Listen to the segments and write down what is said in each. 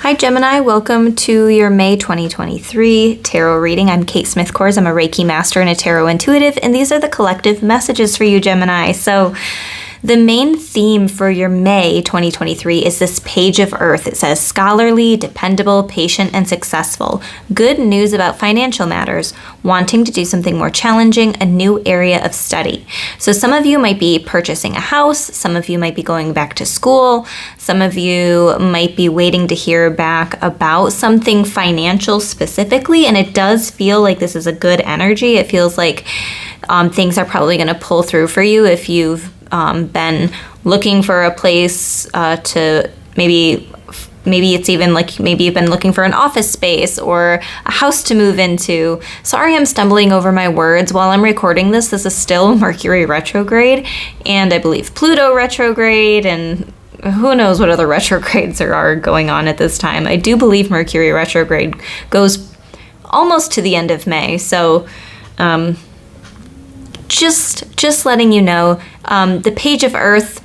Hi Gemini, welcome to your May 2023 tarot reading. I'm Kate Smith-Kors. I'm a Reiki master and a tarot intuitive, and these are the collective messages for you, Gemini. So the main theme for your May 2023 is this page of earth. It says scholarly, dependable, patient, and successful. Good news about financial matters. Wanting to do something more challenging, a new area of study. So some of you might be purchasing a house. Some of you might be going back to school. Some of you might be waiting to hear back about something financial specifically. And it does feel like this is a good energy. It feels like things are probably going to pull through for you if you've been looking for a place to maybe it's even like maybe you've been looking for an office space or a house to move into. Sorry, I'm stumbling over my words while I'm recording this. This is still Mercury retrograde, and I believe Pluto retrograde, and who knows what other retrogrades there are going on at this time. I do believe Mercury retrograde goes almost to the end of May, so just letting you know, the page of earth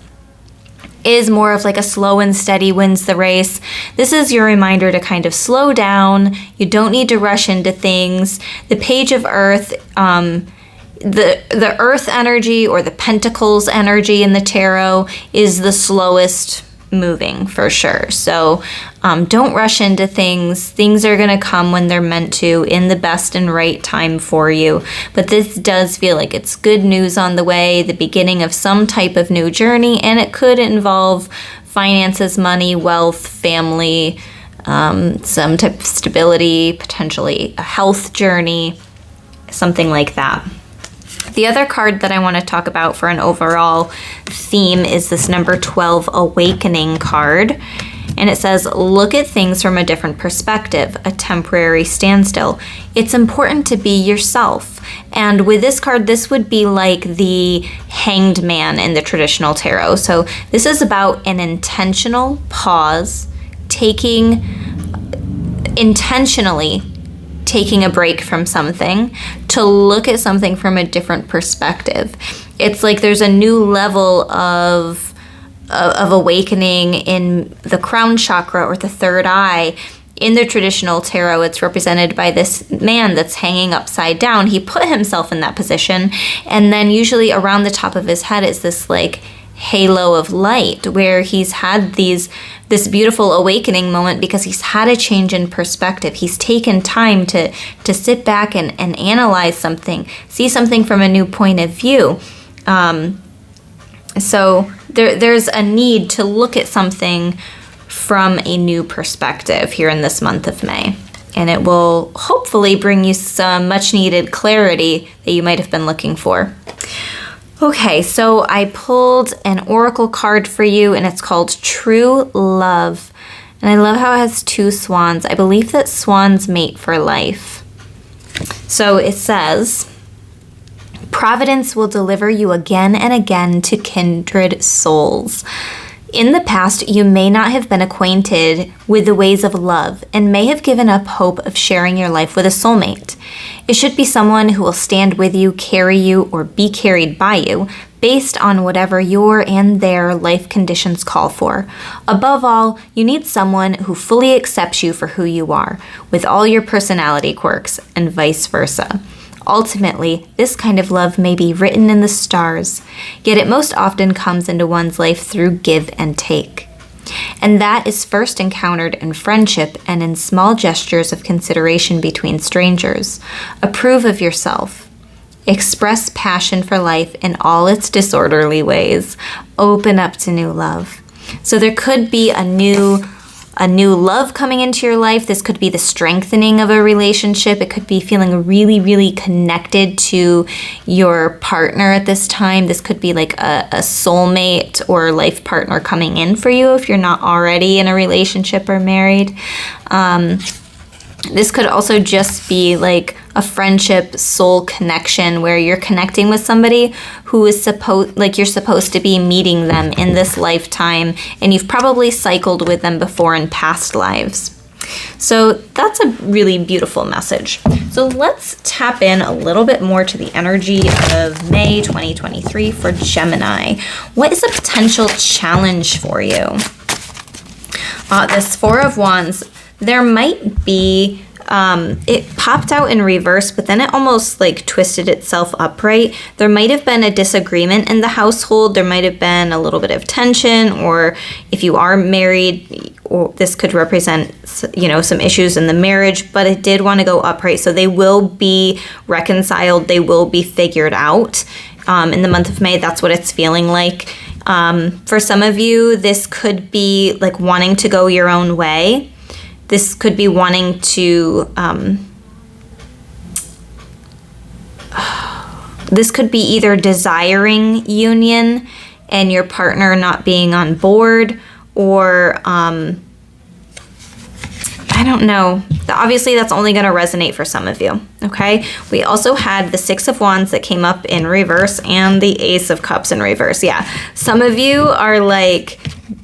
is more of like a slow and steady wins the race. This is your reminder to kind of slow down. You don't need to rush into things. The page of earth, the earth energy or the pentacles energy in the tarot is the slowest moving for sure. So don't rush into things. Things are going to come when they're meant to in the best and right time for you. But this does feel like it's good news on the way, the beginning of some type of new journey, and it could involve finances, money, wealth, family, some type of stability, potentially a health journey, something like that. The other card that I want to talk about for an overall theme is this number 12 Awakening card. And it says, look at things from a different perspective, a temporary standstill. It's important to be yourself. And with this card, this would be like the Hanged Man in the traditional tarot. So this is about an intentional pause, intentionally taking a break from something to look at something from a different perspective. It's like there's a new level of awakening in the crown chakra or the third eye. In the traditional tarot, it's represented by this man that's hanging upside down. He put himself in that position, and then usually around the top of his head is this like halo of light where he's had this beautiful awakening moment because he's had a change in perspective. He's taken time to sit back and analyze something, see something from a new point of view. So there's a need to look at something from a new perspective here in this month of May. And it will hopefully bring you some much needed clarity that you might have been looking for. Okay, so I pulled an oracle card for you, and it's called True Love. And I love how it has two swans. I believe that swans mate for life. So it says, Providence will deliver you again and again to kindred souls. In the past, you may not have been acquainted with the ways of love and may have given up hope of sharing your life with a soulmate. It should be someone who will stand with you, carry you, or be carried by you based on whatever your and their life conditions call for. Above all, you need someone who fully accepts you for who you are, with all your personality quirks, and vice versa. Ultimately, this kind of love may be written in the stars, yet it most often comes into one's life through give and take. And that is first encountered in friendship and in small gestures of consideration between strangers. Approve of yourself. Express passion for life in all its disorderly ways. Open up to new love. So there could be a new love coming into your life. This could be the strengthening of a relationship. It could be feeling really, really connected to your partner at this time. This could be like a soulmate or life partner coming in for you if you're not already in a relationship or married. This could also just be like a friendship soul connection where you're connecting with somebody who is you're supposed to be meeting them in this lifetime, and you've probably cycled with them before in past lives. So that's a really beautiful message. So let's tap in a little bit more to the energy of May 2023 for Gemini. What is a potential challenge for you? this Four of Wands, there might be, it popped out in reverse, but then it almost like twisted itself upright. There might have been a disagreement in the household. There might have been a little bit of tension, or if you are married, or this could represent, you know, some issues in the marriage, but it did want to go upright. So they will be reconciled. They will be figured out. In the month of May, that's what it's feeling like. For some of you, this could be like wanting to go your own way. This could be wanting to, this could be either desiring union and your partner not being on board, or, I don't know. Obviously, that's only going to resonate for some of you, okay? We also had the Six of Wands that came up in reverse and the Ace of Cups in reverse. Yeah, some of you are like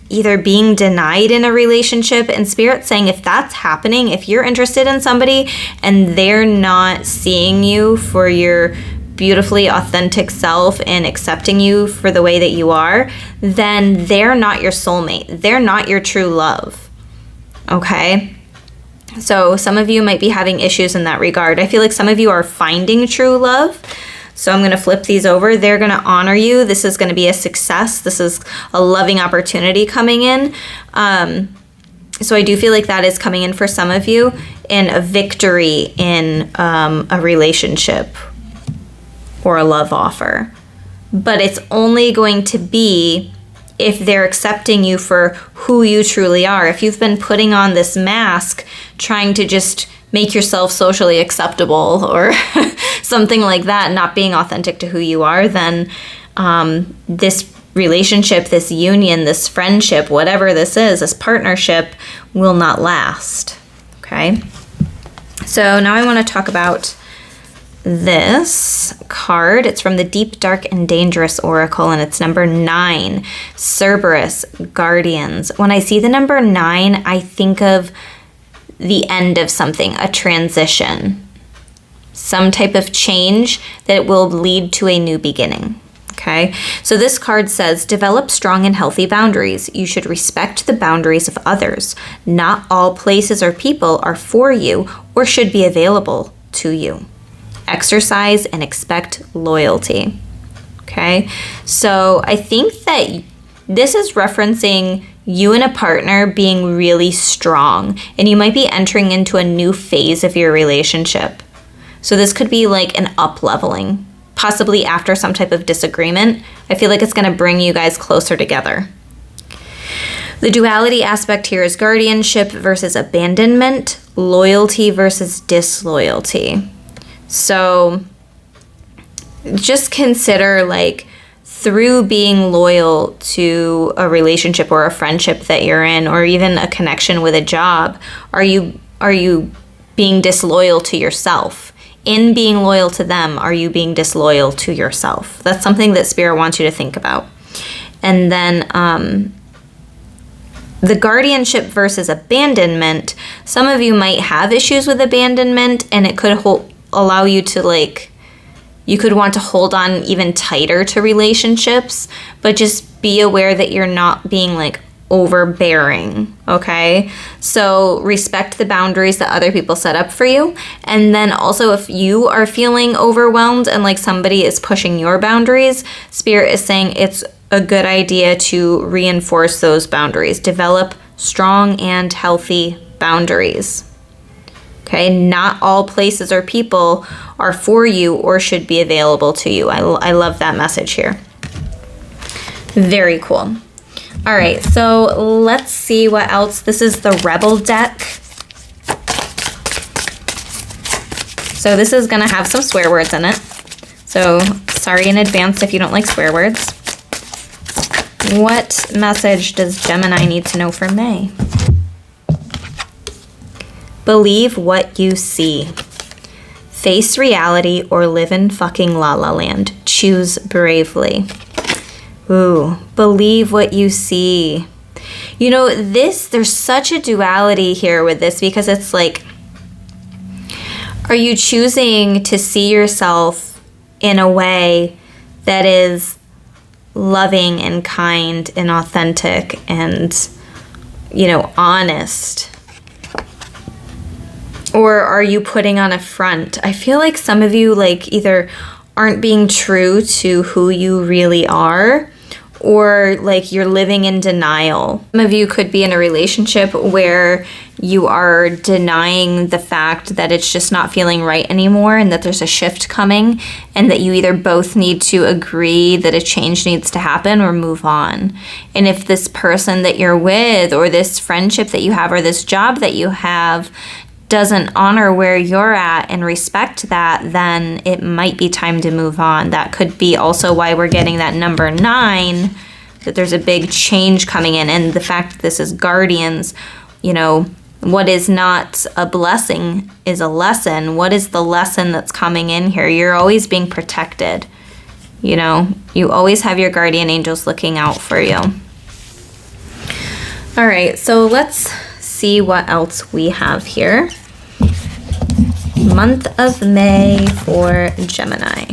either being denied in a relationship, and Spirit saying if that's happening, if you're interested in somebody and they're not seeing you for your beautifully authentic self and accepting you for the way that you are, then they're not your soulmate. They're not your true love, okay? So some of you might be having issues in that regard. I feel like some of you are finding true love. So I'm going to flip these over. They're going to honor you. This is going to be a success. This is a loving opportunity coming in. So I do feel like that is coming in for some of you, in a victory in a relationship or a love offer. But it's only going to be if they're accepting you for who you truly are. If you've been putting on this mask, trying to just make yourself socially acceptable or something like that, not being authentic to who you are, then this relationship, this union, this friendship, whatever this is, this partnership will not last, okay? So now I want to talk about this card. It's from the Deep, Dark, and Dangerous Oracle, and it's number 9, Cerberus, Guardians. When I see the number 9, I think of the end of something, a transition, some type of change that will lead to a new beginning. Okay, so this card says, develop strong and healthy boundaries. You should respect the boundaries of others. Not all places or people are for you or should be available to you. Exercise and expect loyalty. Okay, so I think that this is referencing you and a partner being really strong, and you might be entering into a new phase of your relationship. So this could be like an up-leveling, possibly after some type of disagreement. I feel like it's going to bring you guys closer together. The duality aspect here is guardianship versus abandonment, loyalty versus disloyalty. So just consider, like, through being loyal to a relationship or a friendship that you're in, or even a connection with a job, are you being disloyal to yourself? In being loyal to them, are you being disloyal to yourself? That's something that Spirit wants you to think about. And then the guardianship versus abandonment, some of you might have issues with abandonment, and it could allow you to, like, you could want to hold on even tighter to relationships, but just be aware that you're not being, like, overbearing, okay? So respect the boundaries that other people set up for you. And then also, if you are feeling overwhelmed and like somebody is pushing your boundaries, Spirit is saying it's a good idea to reinforce those boundaries. Develop strong and healthy boundaries. Okay, not all places or people are for you or should be available to you. I love that message here. Very cool. All right, so let's see what else. This is the Rebel deck. So this is going to have some swear words in it. So sorry in advance if you don't like swear words. What message does Gemini need to know for May? Believe what you see. Face reality or live in fucking la la land. Choose bravely. Ooh, believe what you see. You know, there's such a duality here with this, because it's like, are you choosing to see yourself in a way that is loving and kind and authentic and honest? Or are you putting on a front? I feel like some of you either aren't being true to who you really are, or you're living in denial. Some of you could be in a relationship where you are denying the fact that it's just not feeling right anymore and that there's a shift coming, and that you either both need to agree that a change needs to happen or move on. And if this person that you're with, or this friendship that you have, or this job that you have doesn't honor where you're at and respect that, then it might be time to move on. That could be also why we're getting that number 9, that there's a big change coming in. And the fact that this is guardians, what is not a blessing is a lesson. What is the lesson that's coming in here? You're always being protected. You always have your guardian angels looking out for you. All right, so let's see what else we have here. Month of May for Gemini.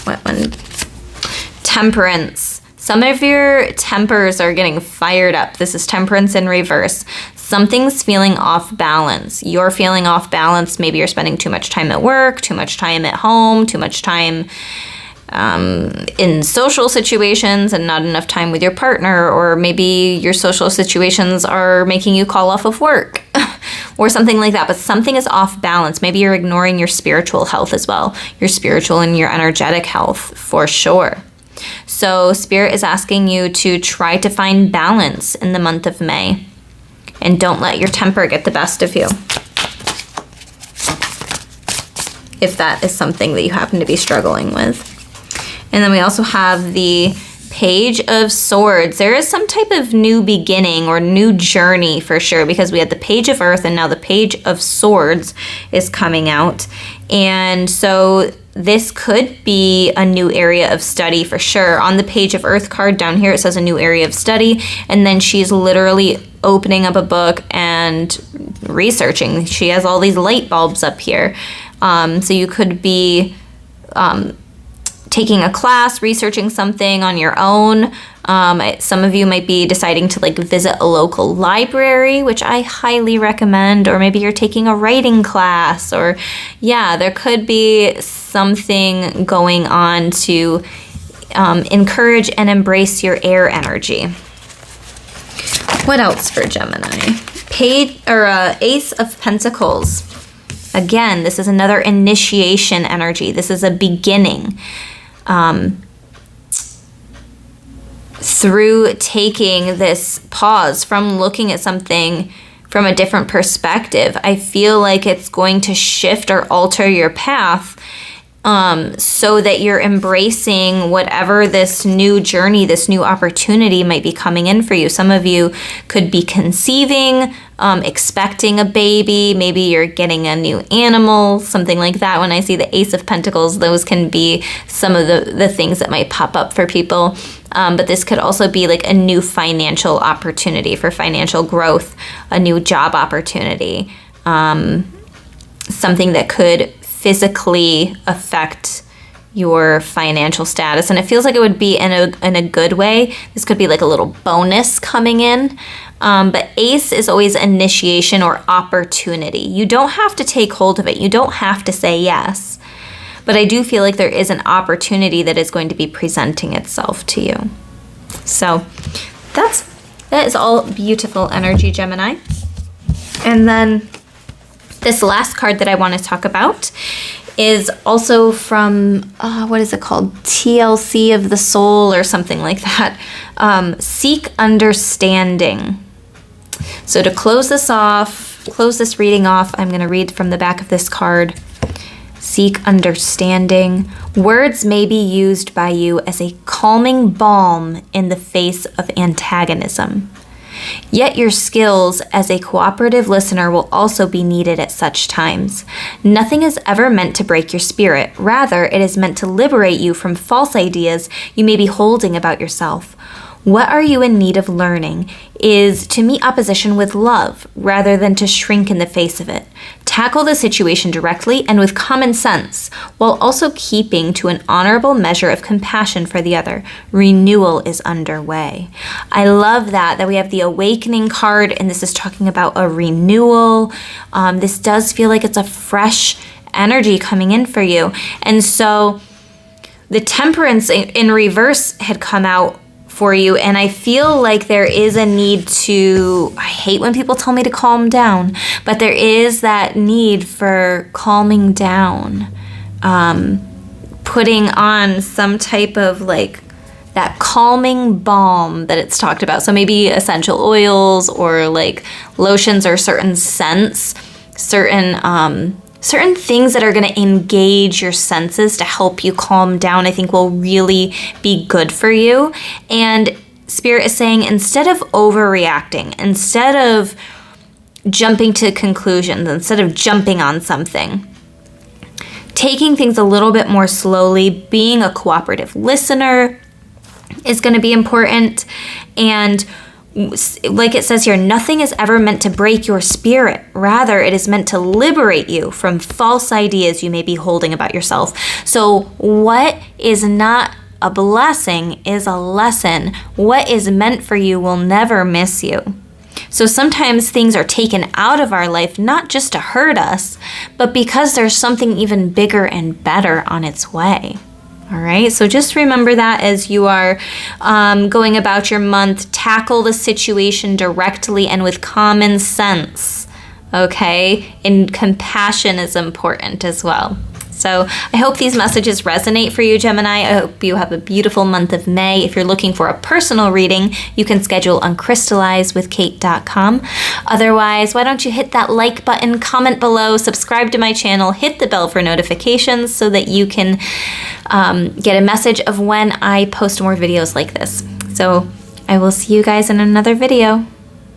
What one? Temperance. Some of your tempers are getting fired up. This is Temperance in reverse. Something's feeling off balance. You're feeling off balance. Maybe you're spending too much time at work, too much time at home, too much time in social situations and not enough time with your partner, or maybe your social situations are making you call off of work or something like that. But something is off balance. Maybe you're ignoring your spiritual health as well, your spiritual and your energetic health for sure. So Spirit is asking you to try to find balance in the month of May, and don't let your temper get the best of you, if that is something that you happen to be struggling with. And then we also have the Page of Swords. There is some type of new beginning or new journey for sure, because we had the Page of Earth and now the Page of Swords is coming out. And so this could be a new area of study for sure. On the Page of Earth card down here, it says a new area of study. And then she's literally opening up a book and researching. She has all these light bulbs up here. So you could be taking a class, researching something on your own. Some of you might be deciding to visit a local library, which I highly recommend, or maybe you're taking a writing class, or there could be something going on to encourage and embrace your air energy. What else for Gemini? Ace of Pentacles. Again, this is another initiation energy. This is a beginning. Through taking this pause from looking at something from a different perspective, I feel like it's going to shift or alter your path, so that you're embracing whatever this new journey, this new opportunity might be coming in for you. Some of you could be conceiving, expecting a baby. Maybe you're getting a new animal, something like that. When I see the Ace of Pentacles, those can be some of the things that might pop up for people. But this could also be a new financial opportunity for financial growth, a new job opportunity, something that could physically affect your financial status. And it feels like it would be in a good way. This could be a little bonus coming in. But Ace is always initiation or opportunity. You don't have to take hold of it. You don't have to say yes. But I do feel like there is an opportunity that is going to be presenting itself to you. So that is all beautiful energy, Gemini. And then this last card that I want to talk about is also from, what is it called? TLC of the Soul or something like that. Seek understanding. So to close this reading off, I'm going to read from the back of this card. Seek understanding. Words may be used by you as a calming balm in the face of antagonism. Yet your skills as a cooperative listener will also be needed at such times. Nothing is ever meant to break your spirit. Rather, it is meant to liberate you from false ideas you may be holding about yourself. What are you in need of learning is to meet opposition with love rather than to shrink in the face of it. Tackle the situation directly and with common sense, while also keeping to an honorable measure of compassion for the other. Renewal is underway. I love that we have the awakening card, and this is talking about a renewal. This does feel like it's a fresh energy coming in for you. And so the temperance in reverse had come out for you, and I feel like there is a need to, I hate when people tell me to calm down, but there is that need for calming down, putting on some type of like that calming balm that it's talked about. So maybe essential oils or like lotions or certain scents, certain things that are going to engage your senses to help you calm down, I think will really be good for you. And Spirit is saying, instead of overreacting, instead of jumping to conclusions, instead of jumping on something, taking things a little bit more slowly, being a cooperative listener is going to be important. And like it says here, nothing is ever meant to break your spirit. Rather, it is meant to liberate you from false ideas you may be holding about yourself. So what is not a blessing is a lesson. What is meant for you will never miss you. So sometimes things are taken out of our life, not just to hurt us, but because there's something even bigger and better on its way. All right, so just remember that as you are going about your month. Tackle the situation directly and with common sense, okay? And compassion is important as well. So I hope these messages resonate for you, Gemini. I hope you have a beautiful month of May. If you're looking for a personal reading, you can schedule on crystallizewithkate.com. Otherwise, why don't you hit that like button, comment below, subscribe to my channel, hit the bell for notifications so that you can get a message of when I post more videos like this. So I will see you guys in another video.